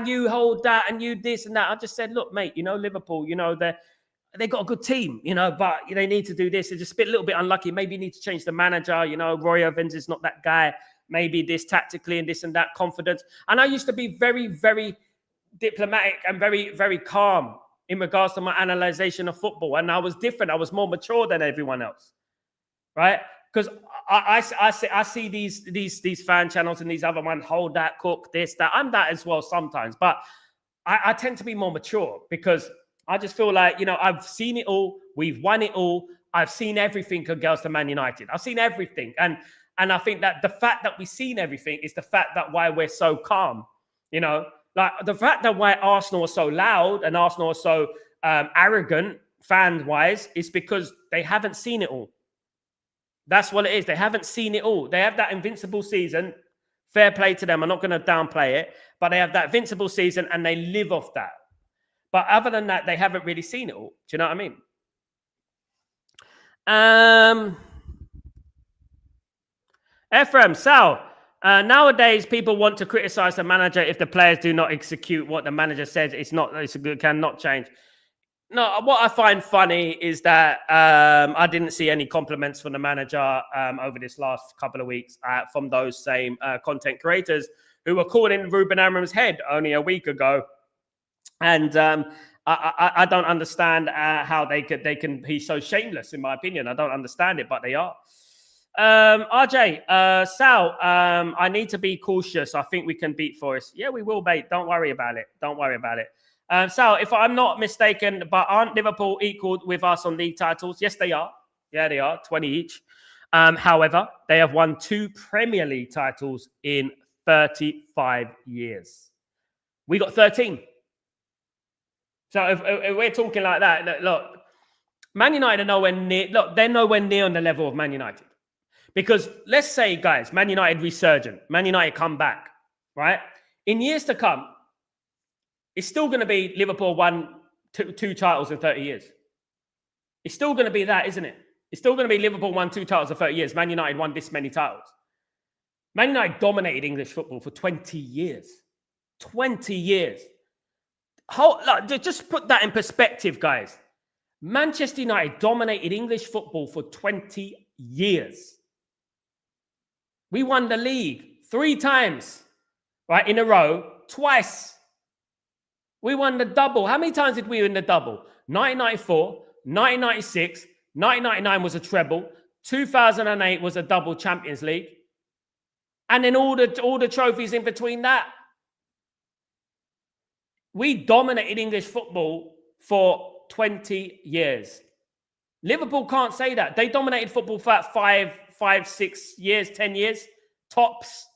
you hold that and you this and that. I just said, look, mate, Liverpool, they got a good team, but they need to do this. They're just a little bit unlucky. Maybe you need to change the manager. Roy Evans is not that guy. Maybe this tactically and this and that, confidence. And I used to be very, very diplomatic and very, very calm in regards to my analyzation of football. And I was different. I was more mature than everyone else, right? Because I see these fan channels and these other ones hold that, cook this, that. I'm that as well sometimes, but I tend to be more mature because I just feel like, I've seen it all. We've won it all. I've seen everything against the Man United. I've seen everything. And I think that the fact that we've seen everything is the fact that why we're so calm, like the fact that why Arsenal are so loud and Arsenal are so arrogant fan-wise is because they haven't seen it all. That's what it is. They haven't seen it all. They have that invincible season. Fair play to them. I'm not going to downplay it, but they have that invincible season and they live off that. But other than that, they haven't really seen it all. Do you know what I mean? Ephraim, Sal, nowadays people want to criticize the manager if the players do not execute what the manager says. Cannot change. No, what I find funny is that I didn't see any compliments from the manager over this last couple of weeks from those same content creators who were calling Ruben Amorim's head only a week ago. And I don't understand how they can be so shameless, in my opinion. I don't understand it, but they are. RJ, Sal, I need to be cautious. I think we can beat Forest. Yeah, we will, mate. Don't worry about it. Don't worry about it. Sal, if I'm not mistaken, but aren't Liverpool equal with us on league titles? Yes, they are. Yeah, they are. 20 each. However, they have won 2 Premier League titles in 35 years. We got 13. So if we're talking like that, look, Man United are nowhere near. Look, they're nowhere near on the level of Man United. Because let's say, guys, Man United resurgent. Man United come back, right? In years to come, it's still going to be Liverpool won two titles in 30 years. It's still going to be that, isn't it? It's still going to be Liverpool won 2 titles in 30 years. Man United won this many titles. Man United dominated English football for 20 years. 20 years. Just put that in perspective, guys. Manchester United dominated English football for 20 years. We won the league 3 times, right, in a row, twice. We won the double. How many times did we win the double? 1994, 1996, 1999 was a treble, 2008 was a double Champions League, and then all the trophies in between that. We dominated English football for 20 years. Liverpool can't say that. They dominated football for 5, 6 years, 10 years, tops.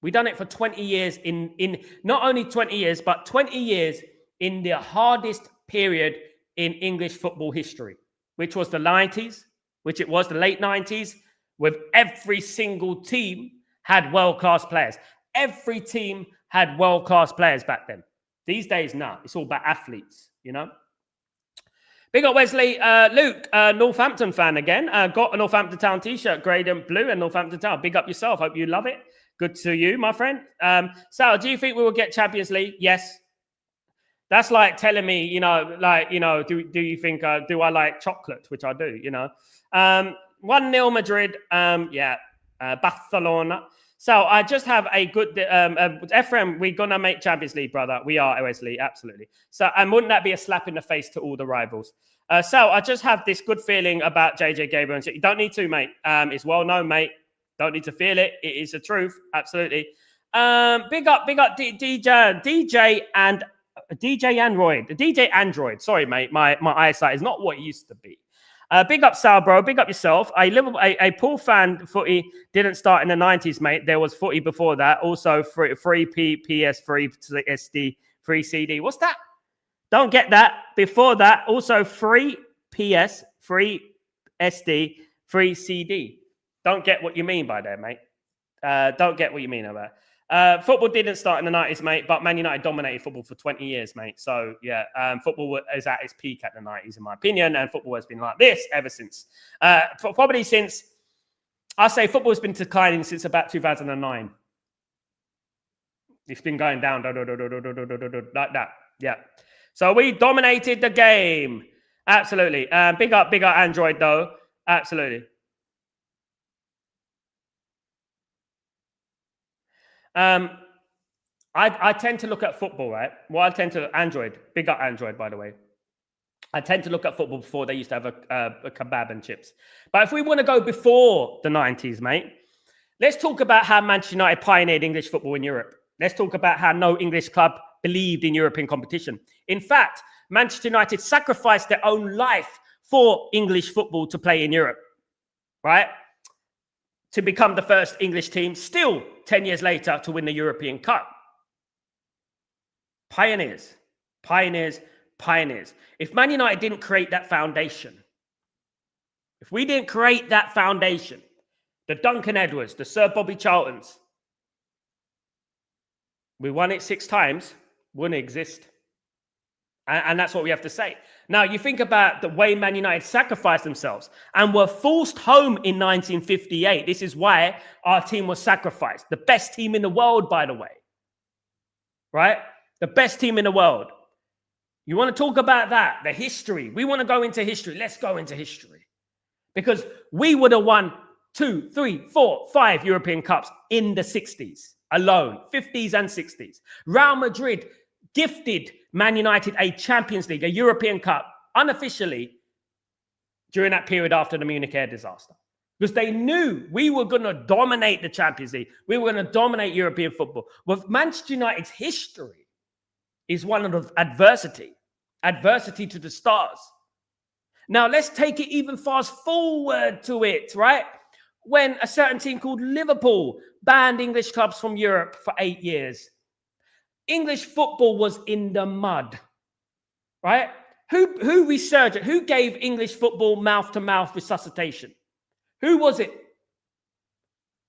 We done it for 20 years in not only 20 years, but 20 years in the hardest period in English football history, which was the 90s, which it was the late 90s, with every single team had world-class players. Every team had world-class players back then. These days, no. It's all about athletes, Big up Wesley. Luke, Northampton fan again. Got a Northampton Town t-shirt, grey and blue, and Northampton Town. Big up yourself. Hope you love it. Good to you, my friend. Sal, do you think we will get Champions League? Yes. That's like telling me, do you think, do I like chocolate? Which I do, 1-0 Madrid. Barcelona. So I just have a good, Ephraim, we're going to make Champions League, brother. We are, Wesley, absolutely. So, and wouldn't that be a slap in the face to all the rivals? So I just have this good feeling about JJ Gabriel. You don't need to, mate. It's well known, mate. Don't need to feel it. It is the truth. Absolutely. Big up DJ Android. Sorry, mate. My eyesight is not what it used to be. Big up Sal, bro. Big up yourself. A Pool fan footy didn't start in the 90s, mate. There was footy before that. Also, free PS, free SD, free CD. What's that? Don't get that. Before that, also free PS, free SD, free CD. Don't get what you mean by that, mate. Don't get what you mean about that. Football didn't start in the 90s, mate, but Man United dominated football for 20 years, mate. So, yeah, football is at its peak at the 90s, in my opinion, and football has been like this ever since. Probably since, I say football has been declining since about 2009. It's been going down, like that, yeah. So we dominated the game. Absolutely. Big up Android, though. Absolutely. I tend to look at football, right? Well, I tend to Android. Big up Android, by the way. I tend to look at football before they used to have a kebab and chips. But if we want to go before the 90s, mate, let's talk about how Manchester United pioneered English football in Europe. Let's talk about how no English club believed in European competition. In fact, Manchester United sacrificed their own life for English football to play in Europe, right? To become the first English team, still 10 years later, to win the European Cup. Pioneers, pioneers, pioneers. If Man United didn't create that foundation, if we didn't create that foundation, the Duncan Edwards, the Sir Bobby Charltons, we won it 6 times, wouldn't exist. And that's what we have to say. Now, you think about the way Man United sacrificed themselves and were forced home in 1958. This is why our team was sacrificed. The best team in the world, by the way. Right? The best team in the world. You want to talk about that, the history. We want to go into history. Let's go into history. Because we would have won 2, 3, 4, 5 European Cups in the 60s alone, 50s and 60s. Real Madrid gifted Man United a Champions League, a European Cup, unofficially during that period after the Munich air disaster. Because they knew we were going to dominate the Champions League. We were going to dominate European football. With Manchester United's history is one of adversity to the stars. Now, let's take it even fast forward to it, right? When a certain team called Liverpool banned English clubs from Europe for 8 years. English football was in the mud, right? Who resurged it? Who gave English football mouth-to-mouth resuscitation? Who was it?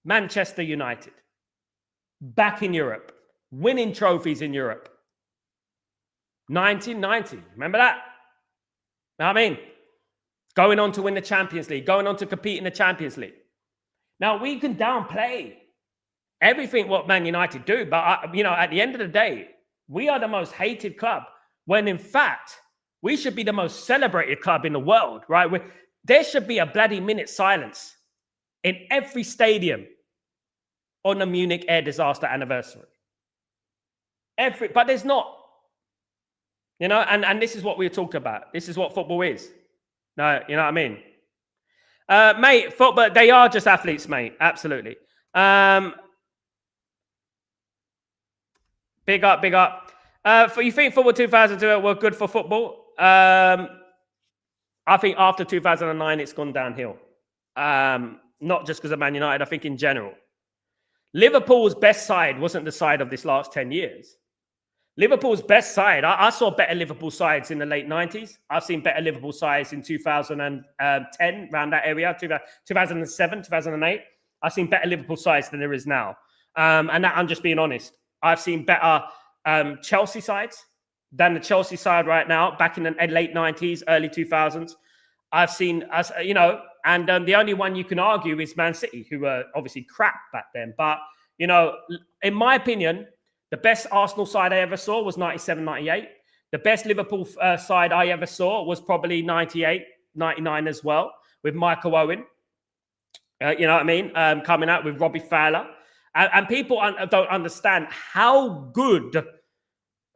Manchester United. Back in Europe. Winning trophies in Europe. 1990. Remember that? Know what I mean? Going on to win the Champions League. Going on to compete in the Champions League. Now, we can downplay everything what Man United do, but at the end of the day, we are the most hated club, when in fact, we should be the most celebrated club in the world, right? There should be a bloody minute silence in every stadium on the Munich air disaster anniversary. But there's not. And this is what we're talking about. This is what football is. No, you know what I mean? Mate, football, they are just athletes, mate. Absolutely. Big up. You think football 2002 were good for football? I think after 2009, it's gone downhill. Not just because of Man United, I think in general. Liverpool's best side wasn't the side of this last 10 years. Liverpool's best side, I saw better Liverpool sides in the late 90s. I've seen better Liverpool sides in 2010, around that area, 2007, 2008. I've seen better Liverpool sides than there is now. And that, I'm just being honest. I've seen better Chelsea sides than the Chelsea side right now, back in the late 90s, early 2000s. I've seen, and the only one you can argue is Man City, who were obviously crap back then. But, in my opinion, the best Arsenal side I ever saw was 97, 98. The best Liverpool side I ever saw was probably 98, 99 as well, with Michael Owen. You know what I mean? Coming out with Robbie Fowler. And people don't understand how good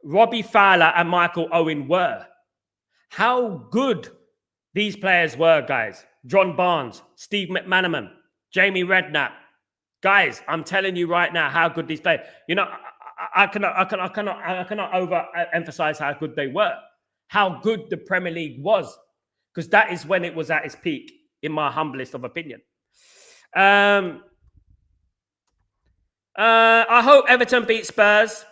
Robbie Fowler and Michael Owen were. How good these players were, guys. John Barnes, Steve McManaman, Jamie Redknapp. Guys, I'm telling you right now how good these players. I cannot overemphasize how good they were. How good the Premier League was, because that is when it was at its peak, in my humblest of opinion. I hope Everton beat Spurs.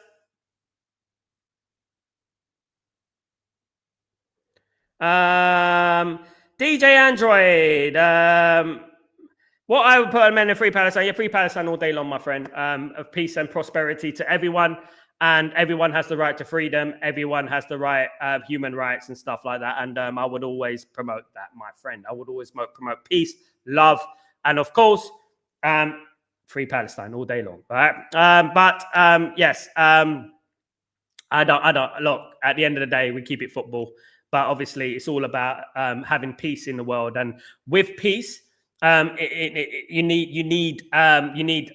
DJ Android. What I would put a man in Free Palestine. Yeah, Free Palestine all day long, my friend. Of peace and prosperity to everyone. And everyone has the right to freedom. Everyone has the right human rights and stuff like that. And I would always promote that, my friend. I would always promote peace, love, and of course, Free Palestine all day long. Right? Yes. I don't look, at the end of the day, we keep it football. But obviously, it's all about having peace in the world. And with peace, you need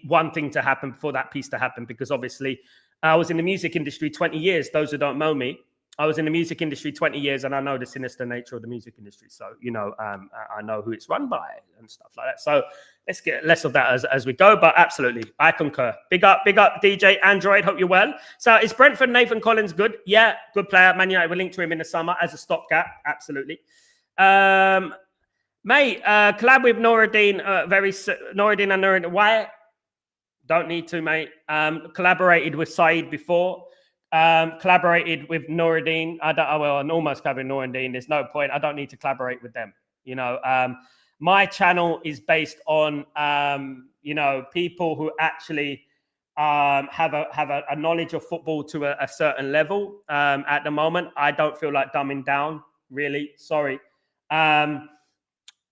one thing to happen for that peace to happen, because obviously I was in the music industry 20 years. Those who don't know me, I was in the music industry 20 years, and I know the sinister nature of the music industry. So, you know, I know who it's run by and stuff like that. So let's get less of that as we go. But absolutely, I concur. Big up, DJ Android. Hope you're well. So is Brentford Nathan Collins good? Yeah, good player. Man United will link to him in the summer as a stopgap. Absolutely. Mate, collab with Noureddin. Noureddin and Noureddin. Why? Don't need to, mate. Collaborated with Saeed before. Collaborated with Noureddin. I almost covered Noureddin. There's no point. I don't need to collaborate with them. You know, my channel is based on, you know, people who actually have a knowledge of football to a certain level. At the moment, I don't feel like dumbing down. Really, sorry.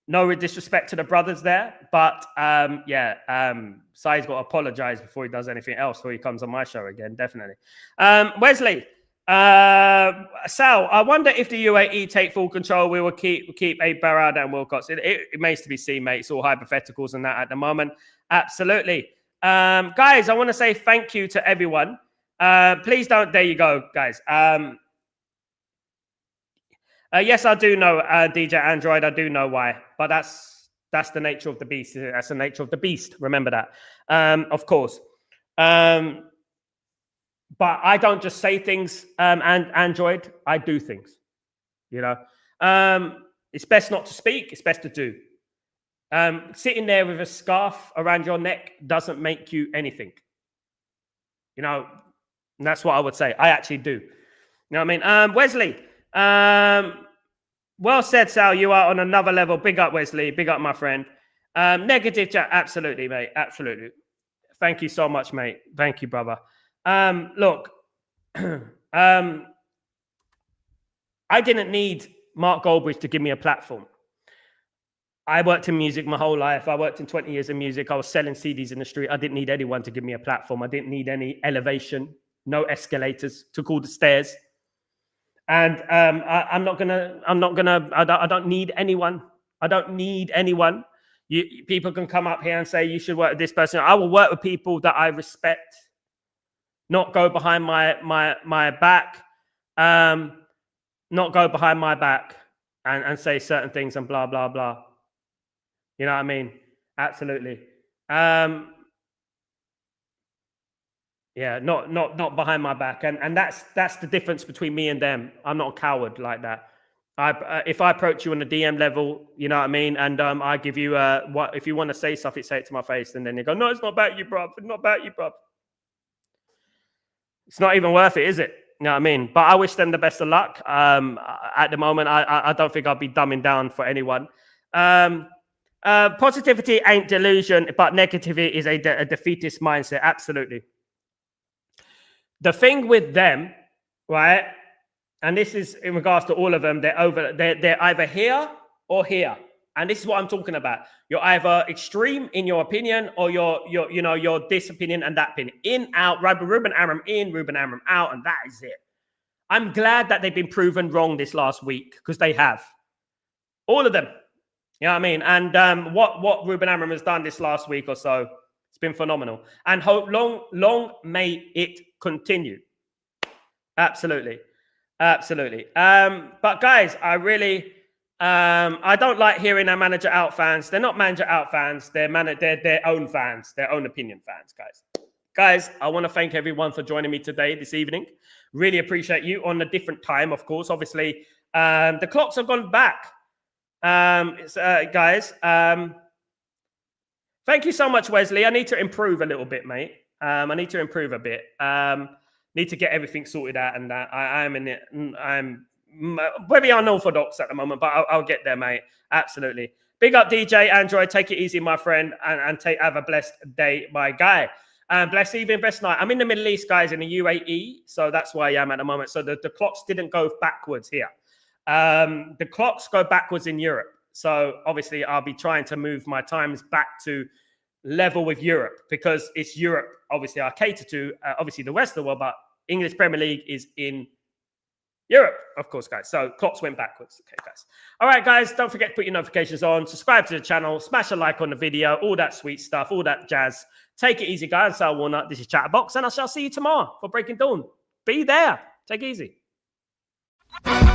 No disrespect to the brothers there, but Sai's got to apologize before he does anything else, before he comes on my show again, definitely. Wesley, Sal, I wonder if the UAE take full control, we will keep a Barada and Wilcox. It remains to be seen, mate. It's all hypotheticals and that at the moment. Absolutely. Guys, I want to say thank you to everyone. Please don't, there you go, guys. Yes, I do know, DJ Android. I do know why, but that's the nature of the beast. That's the nature of the beast. Remember that, of course. But I don't just say things. And Android, I do things. You know, it's best not to speak. It's best to do. Sitting there with a scarf around your neck doesn't make you anything. You know, and that's what I would say. I actually do. You know what I mean? Wesley. Well said, Sal. You are on another level. Big up, Wesley. Big up, my friend. Negative chat. Absolutely, mate. Absolutely. Thank you so much, mate. Thank you, brother. Look, I didn't need Mark Goldbridge to give me a platform. I worked in music my whole life. I worked in 20 years in music. I was selling CDs in the street. I didn't need anyone to give me a platform. I didn't need any elevation, no escalators, took all the stairs. And I don't need anyone. I don't need anyone. People can come up here and say, you should work with this person. I will work with people that I respect, not go behind my back, not go behind my back and say certain things and blah, blah, blah. You know what I mean? Absolutely. Yeah, not behind my back, and that's the difference between me and them. I'm not a coward like that. If I approach you on a DM level, you know what I mean, and I give you what if you want to say something, say it to my face, and then you go, no, it's not about you, bro. It's not about you, bro. It's not even worth it, is it? You know what I mean? But I wish them the best of luck. At the moment, I don't think I'll be dumbing down for anyone. Positivity ain't delusion, but negativity is a defeatist mindset. Absolutely. The thing with them, right, and this is in regards to all of them, they're either here or here. And this is what I'm talking about. You're either extreme in your opinion or you're this opinion and that opinion. In, out, Ruben Amorim in, Ruben Amorim out, and that is it. I'm glad that they've been proven wrong this last week, because they have. All of them. You know what I mean? And what Ruben Amorim has done this last week or so, it's been phenomenal. And hope long may it continue. Absolutely. Absolutely. But guys, I really I don't like hearing our manager out fans. They're not manager out fans, they're their own fans, their own opinion fans, guys. Guys, I want to thank everyone for joining me today, this evening. Really appreciate you on a different time, of course. Obviously, the clocks have gone back. Guys, thank you so much, Wesley. I need to improve a little bit, mate. I need to improve a bit. Need to get everything sorted out, and that I'm very unorthodox at the moment, but I'll get there, mate. Absolutely. Big up, DJ Android. Take it easy, my friend, and have a blessed day, my guy. Blessed evening, blessed night. I'm in the Middle East, guys, in the UAE, so that's where I am at the moment. So the clocks didn't go backwards here. The clocks go backwards in Europe. So obviously I'll be trying to move my times back to level with Europe, because it's Europe. Obviously I cater to obviously the rest of the world, but English Premier League is in Europe, of course, guys. So clocks went backwards. Okay, guys. All right, guys, don't forget to put your notifications on, subscribe to the channel, smash a like on the video, all that sweet stuff, all that jazz. Take it easy, guys. Sal Warner, this is Chatterbox, and I shall see you tomorrow for Breaking Dawn. Be there. Take it easy. you.